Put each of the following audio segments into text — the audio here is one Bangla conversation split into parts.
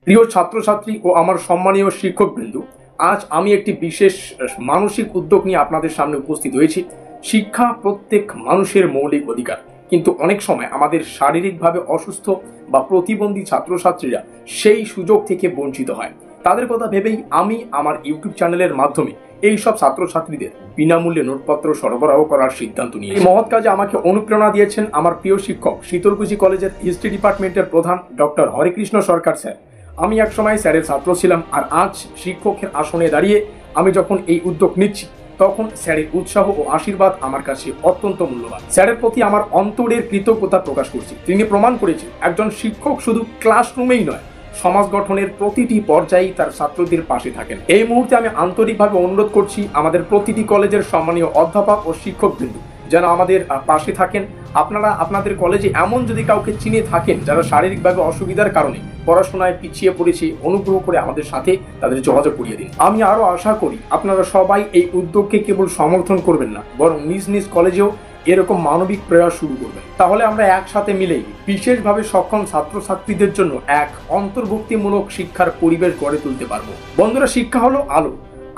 প্রিয় ছাত্রছাত্রী ও আমার সম্মানীয় শিক্ষকবৃন্দু, আজ আমি একটি বিশেষ মানসিক উদ্যোগ নিয়ে আপনাদের সামনে উপস্থিত হয়েছি। শিক্ষা প্রত্যেক মানুষের মৌলিক অধিকার, কিন্তু অনেক সময় আমাদের শারীরিকভাবে অসুস্থ বা প্রতিবন্ধী ছাত্রছাত্রীরা সেই সুযোগ থেকে বঞ্চিত হয়। তাদের কথা ভেবেই আমি আমার ইউটিউব চ্যানেলের মাধ্যমে এই সব ছাত্রছাত্রীদের বিনামূল্যে নোটপত্র সরবরাহ করার সিদ্ধান্ত নিয়ে এই মহৎ কাজে আমাকে অনুপ্রেরণা দিয়েছেন আমার প্রিয় শিক্ষক, শীতলকুচি কলেজের হিস্ট্রি ডিপার্টমেন্টের প্রধান ডক্টর হরেকৃষ্ণ সরকার স্যার। আমি একসময় স্যারের ছাত্র ছিলাম, আর আজ শিক্ষকের আসনে দাঁড়িয়ে আমি যখন এই উদ্যোগ নিচ্ছি, তখন স্যারের উৎসাহ ও আশীর্বাদ আমার কাছে অত্যন্ত মূল্যবান। স্যারের প্রতি আমার অন্তরের কৃতজ্ঞতা প্রকাশ করছি। তিনি প্রমাণ করেছেন একজন শিক্ষক শুধু ক্লাসরুমেই নয়, সমাজ গঠনের প্রতিটি পর্যায়েই তার ছাত্রদের পাশে থাকেন। এই মুহূর্তে আমি আন্তরিকভাবে অনুরোধ করছি আমাদের প্রতিটি কলেজের সম্মানীয় অধ্যাপক ও শিক্ষকবৃন্দ যেন আমাদের পাশে থাকেন। আপনারা আপনাদের কলেজে এমন যদি কাউকে চিনে থাকেন যারা শারীরিকভাবে অসুবিধার কারণে পড়াশোনায় পিছিয়ে পড়েছে, অনুগ্রহ করে আমাদের সাথে তাদের যোগাযোগ করিয়ে দিন। আমি আরো আশা করি আপনারা সবাই এই উদ্যোগকে কেবল সমর্থন করবেন না, বরং নিজ নিজ কলেজেও এরকম মানবিক প্রয়াস শুরু করবেন। তাহলে আমরা একসাথে মিলেই বিশেষভাবে সক্ষম ছাত্রছাত্রীদের জন্য এক অন্তর্ভুক্তিমূলক শিক্ষার পরিবেশ গড়ে তুলতে পারবো। বন্ধুরা, শিক্ষা হলো আলো,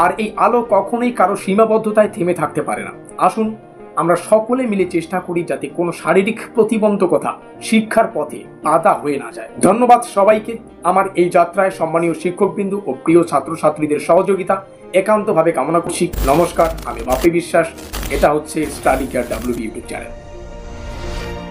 আর এই আলো কখনোই কারো সীমাবদ্ধতায় থেমে থাকতে পারে না। আসুন আমরা সকলে মিলে চেষ্টা করি যাতে কোনো শারীরিক প্রতিবন্ধকতা শিক্ষার পথে বাধা হয়ে না যায়। ধন্যবাদ সবাইকে। আমার এই যাত্রায় সম্মানীয় শিক্ষকবৃন্দ ও প্রিয় ছাত্রছাত্রীদের সহযোগিতা একান্তভাবে কামনা করছি। নমস্কার, আমি বাপি বিশ্বাস। এটা হচ্ছে study care WB YouTube channel.